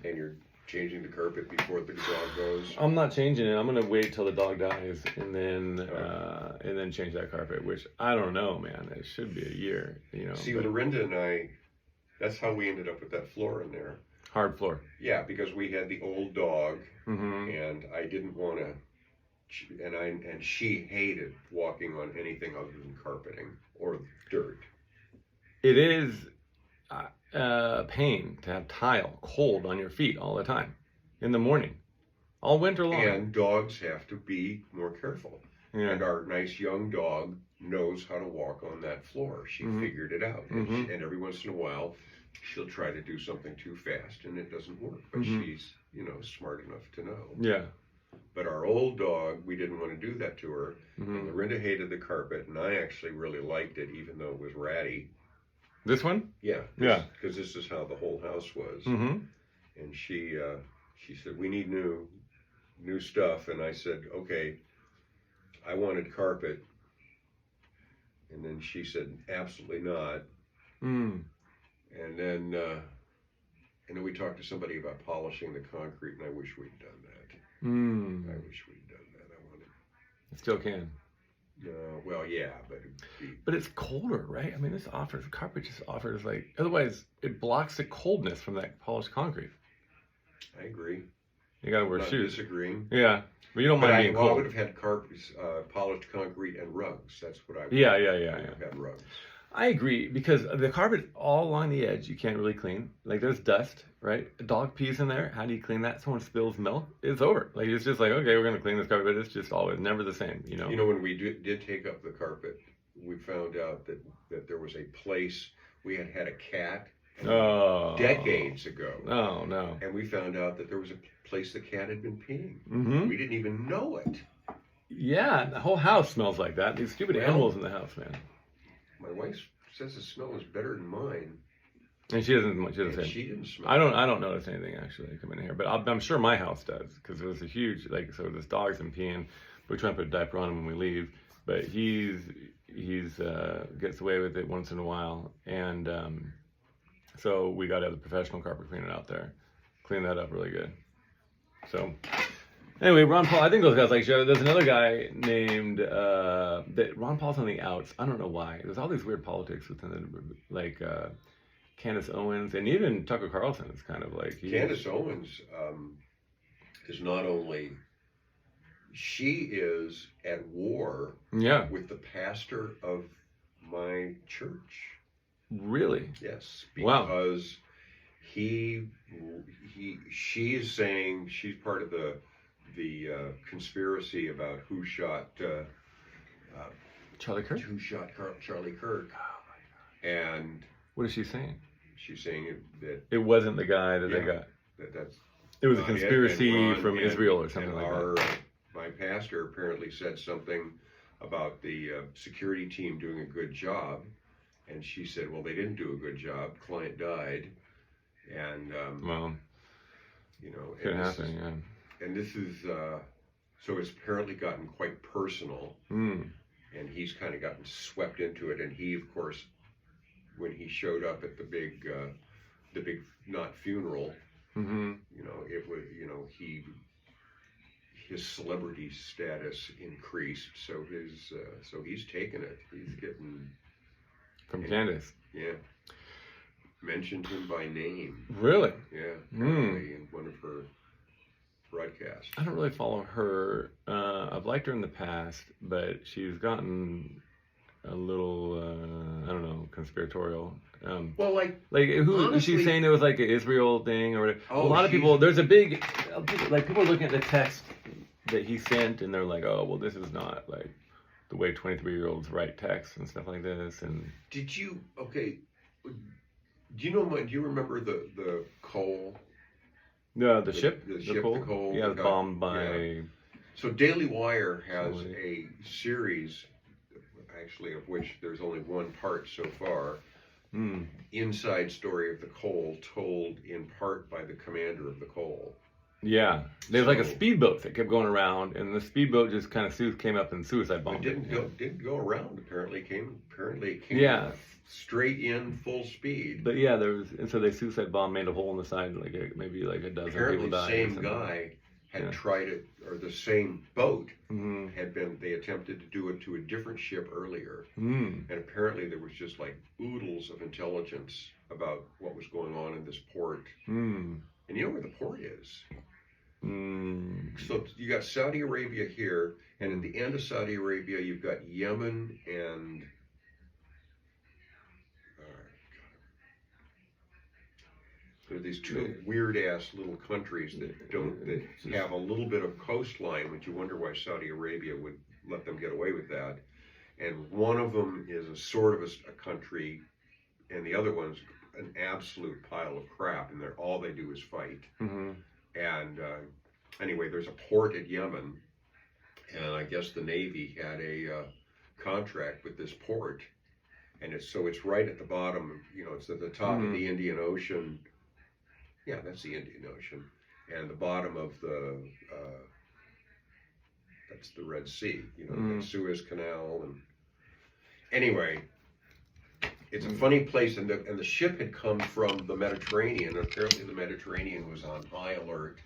And you're changing the carpet before the dog goes? I'm not changing it. I'm gonna wait till the dog dies and then change that carpet. Which I don't know, man. It should be a year, you know. See, Lorinda and I, that's how we ended up with that floor in there. Hard floor. Yeah, because we had the old dog, Mm-hmm. and I didn't want to. And she hated walking on anything other than carpeting or dirt. It is pain to have tile cold on your feet all the time in the morning, all winter long. And dogs have to be more careful. Yeah. And our nice young dog knows how to walk on that floor. She figured it out. Mm-hmm. And every once in a while, she'll try to do something too fast, and it doesn't work. But she's, smart enough to know. Yeah. But our old dog, we didn't want to do that to her. And Lorinda hated the carpet, and I actually really liked it, even though it was ratty. This one? Yeah. Yeah. Because this is how the whole house was. Mm-hmm. And she said, we need new stuff. And I said, okay, I wanted carpet. And then she said, absolutely not. Mm. And then we talked to somebody about polishing the concrete, and I wish we'd done that. Mm. I wish we'd done that. I wanted. Still can. Well, yeah, but it's colder, right? I mean, carpet just offers otherwise it blocks the coldness from that polished concrete. I agree. You gotta wear I'm not shoes. Disagreeing. Yeah, but you don't mind being cold. I would have had carpets, polished concrete and rugs. That's what I would Yeah. have had rugs. I agree, because the carpet all along the edge you can't really clean. Like, there's dust, right? A dog pees in there. How do you clean that? Someone spills milk. It's over. Like, it's just like, okay, we're gonna clean this carpet, but it's just always never the same, you know. You know, when we did take up the carpet, we found out that there was a place we had a cat decades ago. Oh no! And we found out that there was a place the cat had been peeing. Mm-hmm. We didn't even know it. Yeah, the whole house smells like that. These stupid animals in the house, man. My wife says the smell is better than mine. And she doesn't say. She didn't smell. I don't notice anything actually coming in here, but I'm sure my house does, because it was a huge so this dog's been peeing. We're trying to put a diaper on him when we leave, but he's gets away with it once in a while, and so we got to have the professional carpet cleaner out there, clean that up really good. So. Anyway, Ron Paul, I think those guys like show. There's another guy named that Ron Paul's on the outs. I don't know why. There's all these weird politics within Candace Owens, and even Tucker Carlson is kind of like Candace Owens is not only she is at war with the pastor of my church. Really? Yes, wow. Because she's saying she's part of the conspiracy about who shot Charlie Kirk? Who shot Charlie Kirk? Oh my God! And what is she saying? She's saying that it wasn't the guy that they got. It was a conspiracy from Israel or something like that. My pastor apparently said something about the security team doing a good job, and she said, "Well, they didn't do a good job. Client died," and could happen, yeah. And this is, so it's apparently gotten quite personal, and he's kind of gotten swept into it. And he, of course, when he showed up at the big not funeral, it was, his celebrity status increased. So he's taken it. He's getting from Candice. Yeah, mentioned him by name. Really? Yeah. In one of her broadcast. I don't really follow her. I've liked her in the past, but she's gotten a little, I don't know, conspiratorial. Well, who honestly, is she saying it was like an Israel thing or a lot of people? There's a big, people are looking at the text that he sent, and they're like, oh, well, this is not like the way 23-year-olds write text and stuff like this. And did you? Okay. Do you remember the coal? The ship? The ship, the coal. Yeah, bombed by... Yeah. So Daily Wire has a series, actually, of which there's only one part so far. Inside story of the coal, told in part by the commander of the coal. Yeah, there's like a So- speedboat that kept going around, and the speedboat just kind of came up and suicide It bombed didn't go around. Apparently it came Yeah. straight in full speed. But yeah, there was, and so they suicide bomb made a hole in the side, like maybe like a dozen Apparently people the died. or same something. guy had Yeah. tried it, or the same boat Mm-hmm. they attempted to do it to a different ship earlier. Mm. And apparently there was just like oodles of intelligence about what was going on in this port. Mm. And you know where the port is? Mm. So you got Saudi Arabia here, and at the end of Saudi Arabia, you've got Yemen and there are these two weird ass little countries that have a little bit of coastline, which you wonder why Saudi Arabia would let them get away with that. And one of them is a sort of a country, and the other one's an absolute pile of crap, and all they do is fight. Mm-hmm. And anyway, there's a port at Yemen, and I guess the Navy had a contract with this port, and it's right at the bottom. You know, it's at the top of the Indian Ocean. Yeah, that's the Indian Ocean, and the bottom of that's the Red Sea. You know, the Suez Canal, and anyway. It's a funny place, and the ship had come from the Mediterranean. Apparently, the Mediterranean was on high alert